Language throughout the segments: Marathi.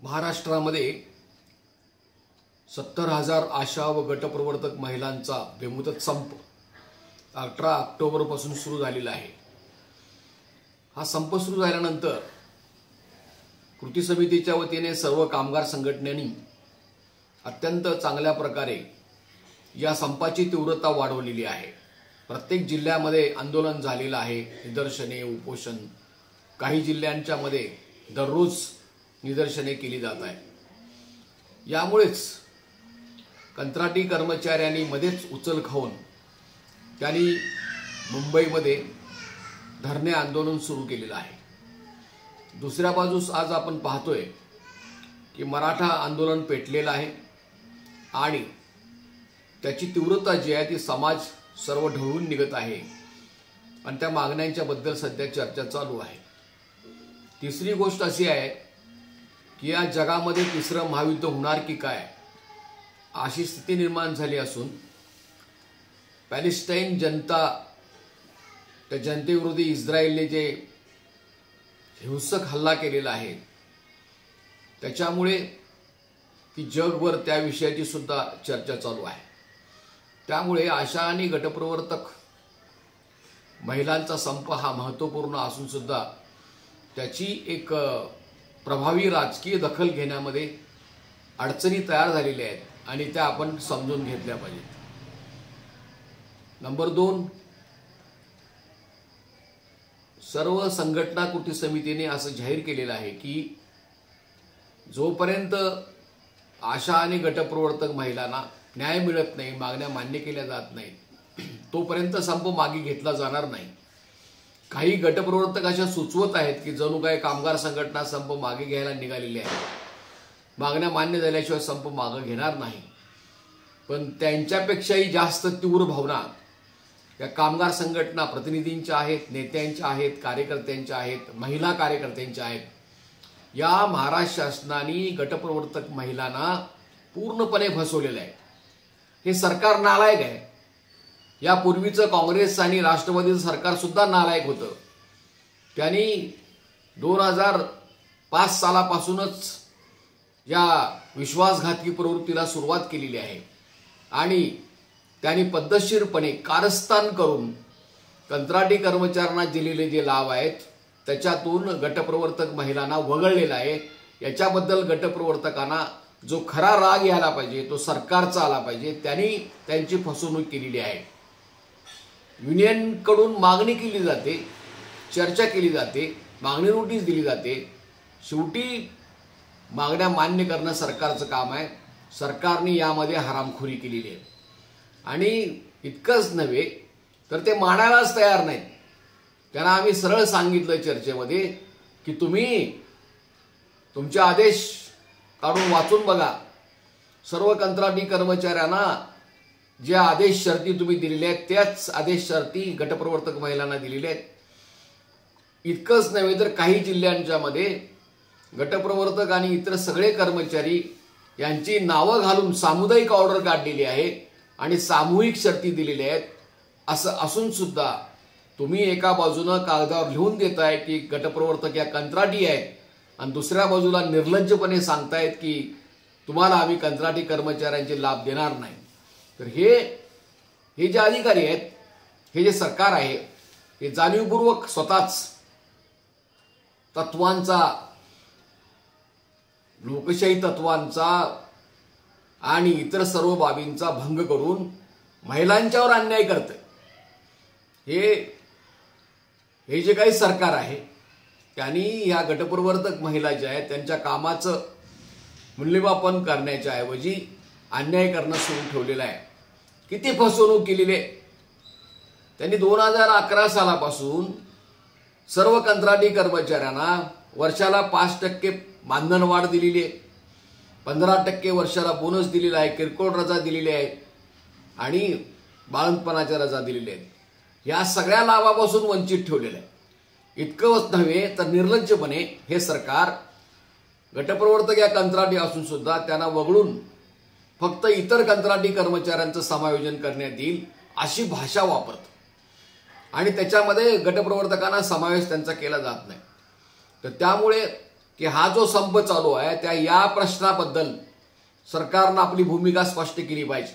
महाराष्ट्रामध्ये 70,000 आशा व गटप्रवर्तक महिलांचा बेमुदत संप 18 ऑक्टोबरपासून सुरू झालेला आहे। हा संप सुरू झाल्यानंतर कृती समितीच्या वतीने सर्व कामगार संघटनांनी अत्यंत चांगल्या प्रकारे या संपाची तीव्रता वाढवलेली आहे। प्रत्येक जिल्ह्यामध्ये आंदोलन झालेलं आहे, निदर्शने, उपोषण, काही जिल्ह्यांच्या मध्ये दररोज निदर्शने केली जात आहे। यामुळेच कंत्राटी कर्मचाऱ्यांनी मध्येच उचल खाऊन त्यांनी मुंबईमध्ये धरणे आंदोलन सुरू केलेलं आहे। दुसऱ्या बाजूस आज आपण पाहतोय की मराठा आंदोलन पेटलेलं आहे आणि त्याची तीव्रता जी आहे ती समाज सर्व ढवळून निघत आहे आणि त्या मागण्यांच्या बद्दल सध्या चर्चा चालू आहे। तिसरी गोष्ट अशी आहे की या जगामध्ये तिसरं महायुद्ध होणार की काय अशी स्थिती निर्माण झाली असून पॅलेस्टाईन जनता त्या जनतेविरोधी इस्रायलने जे हिंसक हल्ला केलेला आहे त्याच्यामुळे की जगभर त्या विषयाची सुद्धा चर्चा चालू आहे। त्यामुळे आशा आणि गटप्रवर्तक महिलांचा संप हा महत्त्वपूर्ण असून सुद्धा त्याची एक प्रभावी राजकीय दखल घेण्यामध्ये अडचणी तयार झालेल्या आहेत आणि त्या आपण समजून घेतल्या पाहिजेत। नंबर 2, सर्व संघटना कृती समितीने असं जाहीर केलेलं आहे की जोपर्यंत आशा आणि गटप्रवर्तक महिलांना न्याय मिळत नाही, मागण्या मान्य केल्या जात नाहीत, तोपर्यंत संप मागे घेतला जाणार नाही। काही गटप्रवर्तक अशा सुचवत आहेत की जणू काय कामगार संघटना संप मागे घ्यायला निघालेली आहे, मागण्या मान्य झाल्याशिवाय संप मागे घेणार नाही। पण त्यांच्यापेक्षाही जास्त तीव्र भावना या कामगार संघटना प्रतिनिधींच्या आहेत, नेत्यांच्या आहेत, कार्यकर्त्यांच्या आहेत, महिला कार्यकर्त्यांच्या आहेत। या महाराष्ट्र शासनाने गटप्रवर्तक महिलांना पूर्णपणे फसवलेलं आहे। हे सरकार नालायक आहे। यापूर्वीचं काँग्रेस आणि राष्ट्रवादीचं सरकार सुद्धा नालायक होतं। त्यांनी 2005 सालापासूनच या विश्वासघातकी प्रवृत्तीला सुरुवात केलेली आहे आणि त्यांनी पद्धतशीरपणे कारस्थान करून कंत्राटी कर्मचाऱ्यांना दिलेले जे लाभ आहेत त्याच्यातून गटप्रवर्तक महिलांना वगळलेला आहे। याच्याबद्दल गटप्रवर्तकांना जो खरा राग यायला पाहिजे तो सरकारचा आला पाहिजे। त्यांनी त्यांची फसवणूक केलेली आहे। युनियनकडून मागणी केली जाते, चर्चा केली जाते, मागणी नोटीस दिली जाते, शेवटी मागण्या मान्य करणं सरकारचं काम आहे। सरकारने यामध्ये हरामखोरी केलेली आहे आणि इतकंच नव्हे तर ते मानायलाच तयार नाहीत। त्यांना आम्ही सरळ सांगितलं चर्चेमध्ये की तुम्ही तुमचे आदेश काढून वाचून बघा। सर्व कंत्राटी कर्मचाऱ्यांना जे आदेश शर्ती तुम्ही दिलेले आहेत त्याच आदेश शर्ती गटप्रवर्तक महिलांना दिलेले आहेत। इतकंच नव्हे तर काही जिल्ह्यांच्या मध्ये गटप्रवर्तक आणि इतर सगळे कर्मचारी यांची नावं घालून सामुदायिक ऑर्डर काढलेली आहे आणि सामूहिक शर्ती दिलेल्या आहेत। असं असून सुद्धा तुम्ही एका बाजूनं कागदावर लिहून देताय की गटप्रवर्तक या कंत्राटी आहेत आणि दुसऱ्या बाजूला निर्लज्जपणे सांगतायत की तुम्हाला आम्ही कंत्राटी कर्मचाऱ्यांचे लाभ देणार नाही। तर हे जे अधिकारी आहेत, हे जे सरकार आहे, हे जाणीवपूर्वक स्वतःच तत्वांचा, लोकशाही तत्वांचा आणि इतर सर्व बाबींचा भंग करून महिलांच्यावर अन्याय करते। हे जे काही सरकार आहे त्यांनी या गटप्रवर्तक महिला ज्या आहेत त्यांच्या कामाचं मूल्यमापन करण्याच्या ऐवजी अन्याय करणं सुरू ठेवलेलं आहे। किती फसवणूक केलेली आहे त्यांनी। 2011 सालापासून सर्व कंत्राटी कर्मचाऱ्यांना वर्षाला 5% मानधनवाढ दिलेली आहे, 15% वर्षाला बोनस दिलेला आहे, किरकोळ रजा दिलेली आहे आणि बाळंतपणाच्या रजा दिलेल्या आहेत। या सगळ्या लाभापासून वंचित ठेवलेलं आहे। इतकंच नव्हे तर निर्लज्जपणे हे सरकार गटप्रवर्तक या कंत्राटी असून सुद्धा त्यांना वगळून फक्त इतर कंत्राटी कर्मचाऱ्यांचं समायोजन करण्यात येईल अशी भाषा वापरतं आणि त्याच्यामध्ये गटप्रवर्तकांना समावेश त्यांचा केला जात नाही। तर त्यामुळे की हा जो संप चालू आहे त्या या प्रश्नाबद्दल सरकारनं आपली भूमिका स्पष्ट केली पाहिजे.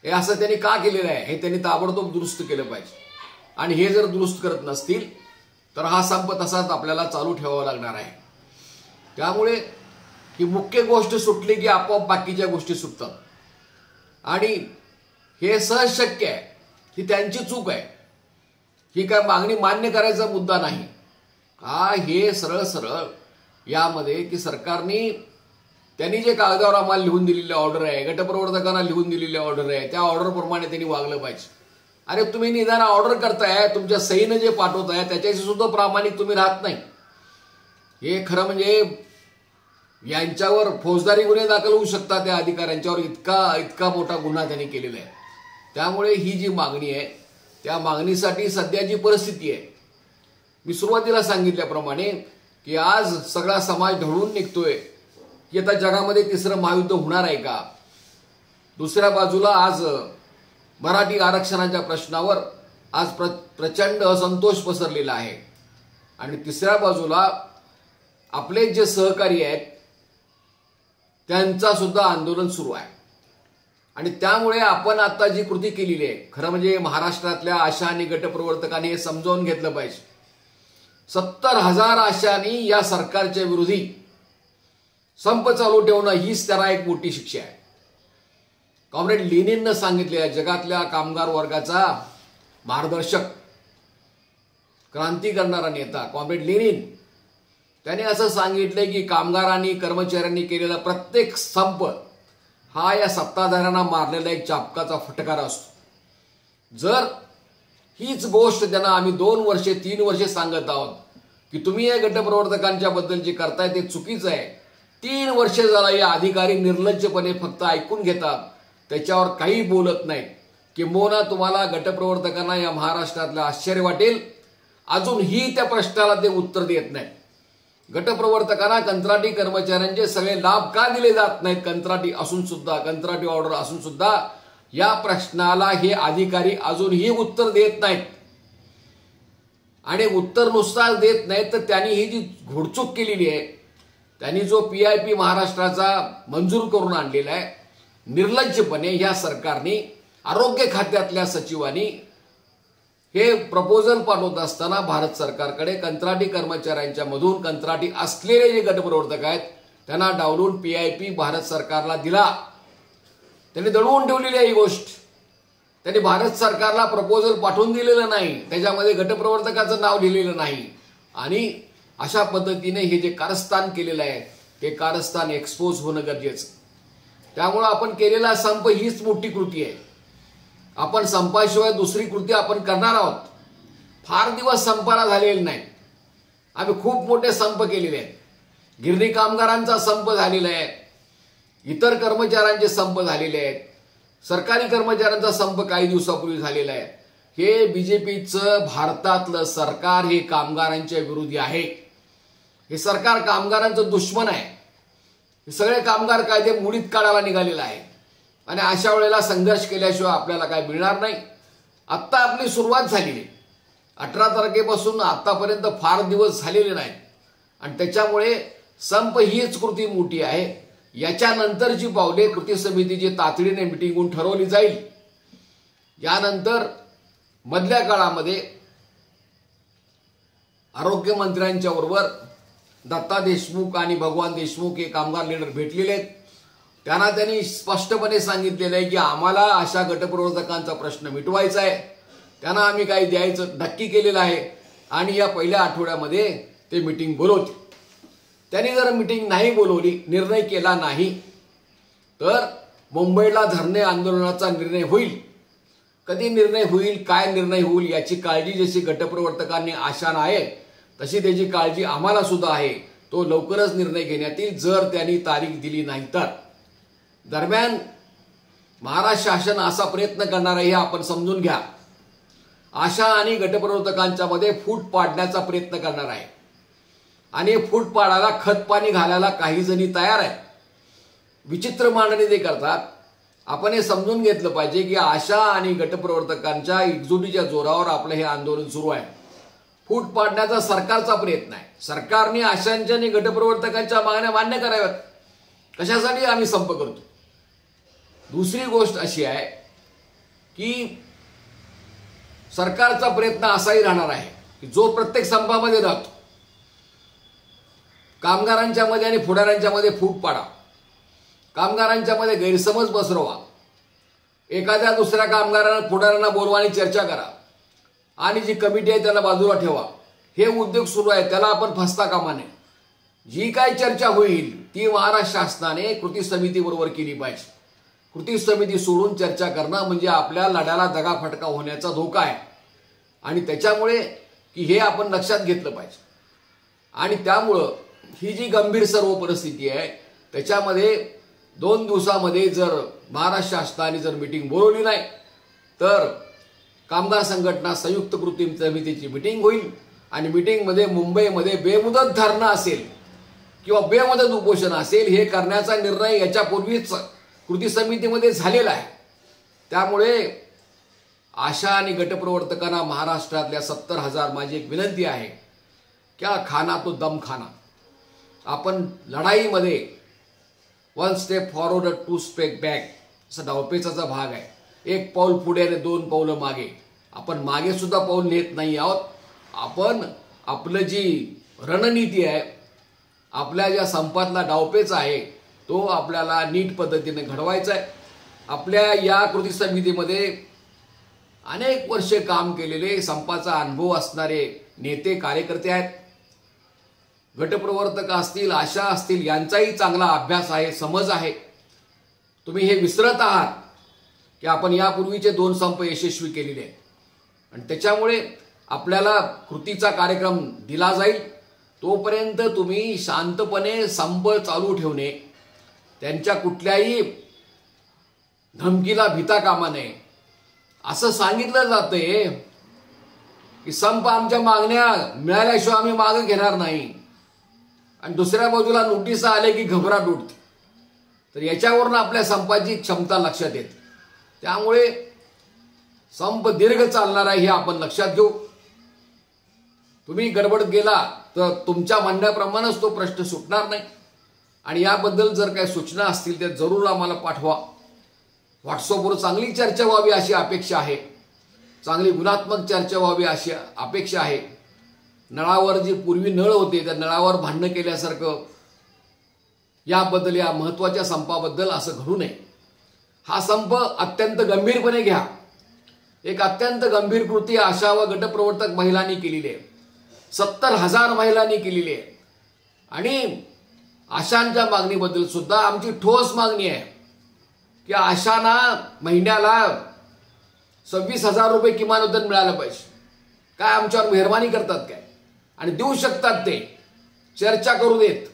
हे असं त्यांनी का केलेलं आहे हे त्यांनी ताबडतोब दुरुस्त केलं पाहिजे. आणि हे जर दुरुस्त करत नसतील तर हा संप तसाच आपल्याला चालू ठेवावा लागणार आहे. त्यामुळे ही मुख्य गोष्ट सुटली की आपोआप बाकीच्या गोष्टी सुटतात. आणि हे सहज शक्य आहे. ही त्यांची चूक आहे. ही काय मागणी मान्य करायचा मुद्दा नाही. हे सरळ सरळ यामध्ये की सरकारने त्यांनी जे कागदावर आम्हाला लिहून दिलेली ऑर्डर आहे, गटप्रवर्तकांना लिहून दिलेली ऑर्डर आहे, त्या ऑर्डरप्रमाणे त्यांनी वागलं पाहिजे. अरे तुम्ही निदान ऑर्डर करताय, तुमच्या सहीनं जे पाठवताय त्याच्याशी सुद्धा प्रामाणिक तुम्ही राहत नाही. हे खरं म्हणजे यांच्यावर फौजदारी गुन्हे दाखल होऊ शकतात. त्या अधिकाऱ्यांच्यावर इतका मोठा गुन्हा त्यांनी केलेला आहे. त्यामुळे ही जी मागणी आहे त्या मागणीसाठी सध्याची परिस्थिती आहे, मी सुरुवातीला सांगितल्याप्रमाणे की आज सगळा समाज ढळून निघतोय की आता जगामध्ये तिसरं महायुद्ध होणार आहे का. दुसऱ्या बाजूला आज मराठी आरक्षणाच्या प्रश्नावर आज प्रचंड असंतोष पसरलेला आहे. आणि तिसऱ्या बाजूला आपले जे सहकारी आहेत त्यांचा सुद्धा आंदोलन सुरू आहे. आणि त्यामुळे आपण आता जी कृती केलेली आहे, खरं म्हणजे महाराष्ट्रातल्या आशा आणि गटप्रवर्तकांनी हे समजावून घेतलं पाहिजे. 70,000 आशांनी या सरकारच्या विरोधी संप चालू ठेवणं हीच त्याला एक मोठी शिक्षा आहे. कॉम्रेड लेनिननं सांगितले, जगातल्या कामगार वर्गाचा मार्गदर्शक क्रांती करणारा नेता कॉम्रेड लेनिन, त्याने असं सांगितलंय की कामगारांनी कर्मचाऱ्यांनी केलेला प्रत्येक संप हा या सत्ताधाऱ्यांना मारलेला एक चापकाचा फटकारा असतो. जर हीच गोष्ट त्यांना आम्ही 2 वर्षे 3 वर्षे सांगत आहोत की तुम्ही या गटप्रवर्तकांच्या बद्दल जे करताय ते चुकीचं आहे, 3 वर्षे झाला या अधिकारी निर्लज्जपणे फक्त ऐकून घेतात, त्याच्यावर काही बोलत नाहीत. किंबहुना तुम्हाला गटप्रवर्तकांना या महाराष्ट्रातलं आश्चर्य वाटेल, अजूनही त्या प्रश्नाला ते उत्तर देत नाहीत. गटप्रवर्तकांना कंत्राटी कर्मचाऱ्यांचे सगळे लाभ का दिले जात नाहीत, कंत्राटी असून सुद्धा, कंत्राटी ऑर्डर असून सुद्धा, या प्रश्नाला हे अधिकारी अजूनही उत्तर देत नाहीत. आणि उत्तर नुसता देत नाहीत तर त्यांनी ही जी घोडचूक केलेली आहे, त्यांनी जो PIP महाराष्ट्राचा मंजूर करून आणलेला आहे, निर्लज्जपणे या सरकारने आरोग्य खात्यातल्या सचिवांनी हे प्रपोजल पाठवत असताना भारत सरकारकडे कंत्राटी कर्मचाऱ्यांच्या मधून कंत्राटी असलेले जे गटप्रवर्तक आहेत त्यांना डावलून PIP भारत सरकारला दिला. त्यांनी दडवून ठेवलेली आहे ही गोष्ट. त्यांनी भारत सरकारला प्रपोजल पाठवून दिलेलं नाही, त्याच्यामध्ये गटप्रवर्तकाचं नाव लिहिलेलं नाही. आणि अशा पद्धतीने हे जे कारस्थान केलेलं आहे ते कारस्थान एक्सपोज होणं गरजेचं. त्यामुळे आपण केलेला संप हीच मोठी कृती आहे. आपण संपाशिवाय दुसरी कृती आपण करणार आहोत. फार दिवस संपाला झालेले नाही. आम्ही खूप मोठे संप केलेले आहेत. गिरणी कामगारांचा संप झालेला आहे, इतर कर्मचाऱ्यांचे संप झालेले आहेत, सरकारी कर्मचाऱ्यांचा संप काही दिवसापूर्वी झालेला आहे. हे BJPचं भारतातलं सरकार हे कामगारांच्या विरोधी आहे. हे सरकार कामगारांचं दुश्मन आहे. हे सगळे कामगार कायदे मुडीत काढायला निघालेला आहे. आणि अशा वेळेला संघर्ष केल्याशिवाय आपल्याला काय मिळणार नाही. आत्ता आपली सुरुवात झालेली, 18 तारखेपासून आतापर्यंत फार दिवस झालेले नाहीत. आणि त्याच्यामुळे संप हीच कृती मोठी आहे. याच्यानंतरची पावले कृती समितीची तातडीने मिटिंग होऊन ठरवली जाईल. यानंतर मधल्या काळामध्ये आरोग्यमंत्र्यांच्या बरोबर दत्ता देशमुख आणि भगवान देशमुख हे कामगार लीडर भेटलेले आहेत. त्यांनी स्पष्टपणे सांगितलेलं आहे की आम्हाला अशा गटप्रवर्तकांचा प्रश्न मिटवायचा आहे. त्यांना आम्ही काही द्यायचं नक्की केलेलं आहे. आणि या पहिल्या आठवड्यामध्ये ते मिटिंग बोलवतील. त्यांनी जर मिटिंग नाही बोलवली, निर्णय केला नाही, तर मुंबईला धरणे आंदोलनाचा निर्णय होईल. कधी निर्णय होईल, काय निर्णय होईल याची काळजी जशी गटप्रवर्तकांनी आशाना आहे तशी त्याची काळजी आम्हाला सुद्धा आहे. तो लवकरच निर्णय घेण्यात येईल जर त्यांनी तारीख दिली नाही तर. दरम्यान महाराष्ट्र शासन असा प्रयत्न करणार आहे हे आपण समजून घ्या. आशा आणि गटप्रवर्तकांच्या मध्ये फूट पाडण्याचा प्रयत्न करणार आहे. आणि फूट पाडायला खतपाणी घालायला काही जणी तयार आहेत. विचित्र मांडणी ते करतात. आपण हे समजून घेतलं पाहिजे की आशा आणि गटप्रवर्तकांच्या एकजुटीच्या जोरावर आपलं हे आंदोलन सुरू आहे. फूट पाडण्याचा सरकारचा प्रयत्न आहे. सरकारने आशांच्या आणि गटप्रवर्तकांच्या मागण्या मान्य कराव्यात. कशासाठी आम्ही संप करतो. दुसरी गोष्ट अशी आहे की सरकारचा प्रयत्न असाही राहणार आहे की जो प्रत्येक संपामध्ये राहतो कामगारांच्या मध्ये आणि पुढाऱ्यांच्या मध्ये फूट पाडा, कामगारांच्या मध्ये गैरसमज पसरवा, एखाद्या दुसऱ्या कामगारांना पुढाऱ्यांना बोलवा आणि चर्चा करा आणि जी कमिटी आहे त्याला बाजूला ठेवा. हे उद्योग सुरू आहे, त्याला आपण फसता कामा नये. जी काय चर्चा होईल ती महाराष्ट्र शासनाने कृती समितीबरोबर केली पाहिजे. कृती समिती सोडून चर्चा करणं म्हणजे आपल्या लढ्याला दगाफटका होण्याचा धोका आहे आणि त्याच्यामुळे की हे आपण लक्षात घेतलं पाहिजे. आणि त्यामुळं ही जी गंभीर सर्व परिस्थिती आहे त्याच्यामध्ये 2 दिवसामध्ये जर महाराष्ट्र शासनाने जर मीटिंग बोलवली नाही तर कामगार संघटना संयुक्त कृती समितीची मीटिंग होईल आणि मीटिंगमध्ये मुंबईमध्ये बेमुदत धरणं असेल किंवा बेमुदत उपोषण असेल हे करण्याचा निर्णय याच्यापूर्वीच कृती समितीमध्ये झालेला आहे. त्यामुळे आशा आणि गटप्रवर्तकांना महाराष्ट्रातल्या 70,000 माझी एक विनंती आहे, क्या खाना तो दम खाना. आपण लढाईमध्ये 1 स्टेप फॉरवर्ड 2 स्टेप बॅक असा डावपेचाचा भाग आहे. 1 पाऊल पुढे आणि 2 पावलं मागे. आपण मागे सुद्धा पाऊल नेत नाही आहोत. आपण आपलं जी रणनीती आहे, आपल्या ज्या संपातला डावपेच आहे तो आपल्याला नीट पद्धतीने घडवायचा आहे. आपल्या या कृती समितीमध्ये अनेक वर्षे काम केलेले संपाचा अनुभव असणारे नेते कार्यकर्ते आहेत. गटप्रवर्तक असतील, आशा असतील, यांचाही चांगला अभ्यास आहे, समज आहे. तुम्ही हे विसरत आहात की आपण यापूर्वीचे 2 संप यशस्वी केलेले आहेत आणि त्याच्यामुळे आपल्याला कृतीचा कार्यक्रम दिला जाईल. तोपर्यंत तुम्ही शांतपणे संप चालू ठेवणे, त्यांच्या कुठल्याही धमकीला भिता कामा नये. असं सांगितलं जातंय की संप आमच्या मागण्या मिळाल्याशिवाय आम्ही मागे घेणार नाही आणि दुसऱ्या बाजूला नोटीस आले की घबराट उठते. तर याच्यावरून आपल्या संपाची क्षमता लक्षात येते. त्यामुळे संप दीर्घ चालणार आहे हे आपण लक्षात घेऊ. तुम्ही गडबड गेला तर तुमच्या म्हणण्याप्रमाणेच तो प्रश्न सुटणार नाही आणि याबद्दल जर काही सूचना असतील तर जरूर आम्हाला पाठवा. व्हॉट्सअपवर चांगली चर्चा व्हावी अशी अपेक्षा आहे, चांगली गुणात्मक चर्चा व्हावी अशी अपेक्षा आहे. नळावर जी पूर्वी नळ होते त्या नळावर भांडणं केल्यासारखं याबद्दल, या महत्त्वाच्या संपाबद्दल असं घडू नये. हा संप अत्यंत गंभीरपणे घ्या. एक अत्यंत गंभीर कृती आशा व गटप्रवर्तक महिलांनी केलेली आहे. 70,000 महिलांनी केलेली आहे आणि आशांच्या मागणीबद्दल सुद्धा आमची ठोस मागणी आहे की आशांना महिन्याला 26,000 रुपये किमान वेतन मिळालं पाहिजे. काय आमच्यावर मेहरबानी करतात काय? आणि देऊ शकतात ते, चर्चा करू देत.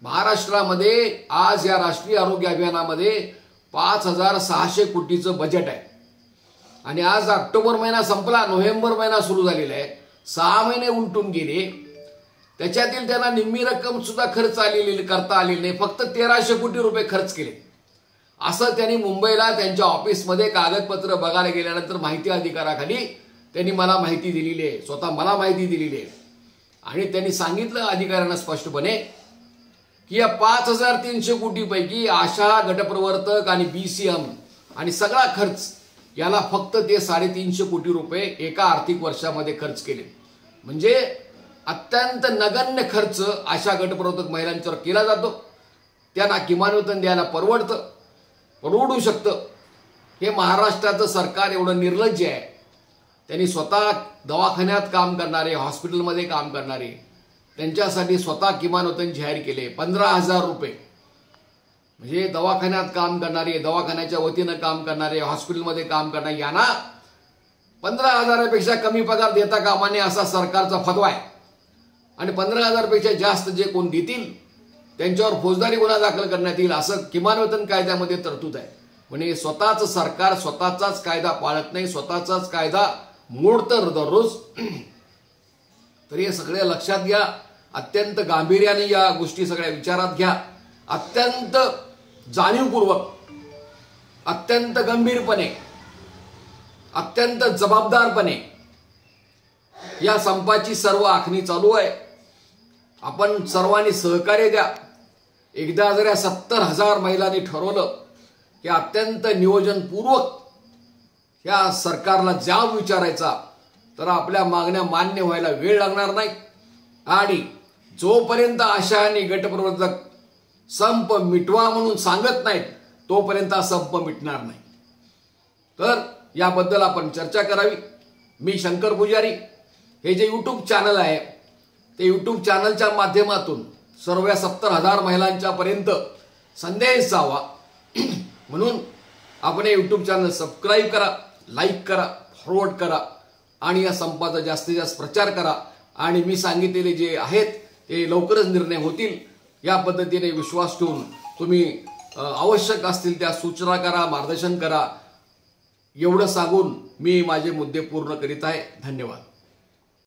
महाराष्ट्रामध्ये आज या राष्ट्रीय आरोग्य अभियानामध्ये 5,600 कोटीचं बजेट आहे आणि आज ऑक्टोबर महिना संपला, नोव्हेंबर महिना सुरू झालेला आहे. 6 महिने उलटून गेले. त्याच्यातील त्यांना निम्मी रक्कम सुद्धा खर्च करता आलेली नाही. फक्त 1,300 कोटी रुपये खर्च केले. असं त्यांनी मुंबईला त्यांच्या ऑफिसमध्ये कागदपत्र बघायला गेल्यानंतर माहिती अधिकाराखाली त्यांनी मला माहिती दिलेली आहे, स्वतः मला माहिती दिलेली आहे. आणि त्यांनी सांगितलं अधिकाऱ्यांना स्पष्टपणे की या 5,300 कोटीपैकी आशा, गटप्रवर्तक आणि BCM आणि सगळा खर्च याला फक्त ते 350 कोटी रुपये एका आर्थिक वर्षामध्ये खर्च केले. म्हणजे अत्यंत नगण्य खर्च आशा, गटप्रवर्तक महिलांच्यावर केला जातो. त्यांना किमान वेतन द्यायला परवडू शकतं. हे महाराष्ट्राचं सरकार एवढं निर्लज्ज आहे. त्यांनी स्वतः दवाखान्यात काम करणारे, हॉस्पिटलमध्ये काम करणारे, त्यांच्यासाठी स्वतः किमान वेतन जाहीर केले 15,000 रुपये. म्हणजे दवाखान्यात काम करणारे, दवाखान्याच्या वतीनं काम करणारे, हॉस्पिटलमध्ये काम करणारे यांना 15,000पेक्षा कमी पगार देता कामा नये असा सरकारचा फतवा आहे. आणि 15,000पेक्षा जास्त जे कोण देतील त्यांच्यावर फौजदारी गुन्हा दाखल करण्यात येईल असं किमान वेतन कायद्यामध्ये तरतूद आहे. म्हणजे स्वतःच सरकार स्वतःचाच कायदा पाळत नाही, स्वतःचाच कायदा मोडतं दररोज. तर हे सगळे लक्षात घ्या. अत्यंत गांभीर्याने या गोष्टी सगळ्या विचारात घ्या. अत्यंत जाणीवपूर्वक, अत्यंत गंभीरपणे, अत्यंत जबाबदारपणे या संपाची सर्व आखणी चालू आहे. आपण सर्वांनी सहकार्य द्या. एकदा जर या 70,000 महिलांनी ठरवलं की अत्यंत नियोजनपूर्वक या सरकारला जाब विचारायचा, तर आपल्या मागण्या मान्य व्हायला वेळ लागणार नाही. आणि जोपर्यंत आशा आणि गटप्रवर्तक संप मिटवा म्हणून सांगत नाहीत तोपर्यंत संप मिटणार नाही. तर याबद्दल आपण चर्चा करावी. मी शंकर पुजारी, हे जे यूट्यूब चॅनल आहे ते यूट्यूब चॅनलच्या माध्यमातून सर्व 70,000 महिलांच्या पर्यंत संदेश जावा म्हणून आपण हे यूट्यूब चॅनल सबस्क्राईब करा, लाईक करा, फॉरवर्ड करा आणि या संपाचा जास्तीत जास्त प्रचार करा. आणि मी सांगितलेले जे आहेत ते लवकरच निर्णय होतील या पद्धतीने विश्वास ठेवून तुम्ही आवश्यक असतील त्या सूचना करा, मार्गदर्शन करा. एवढं सांगून मी माझे मुद्दे पूर्ण करीत आहे. धन्यवाद.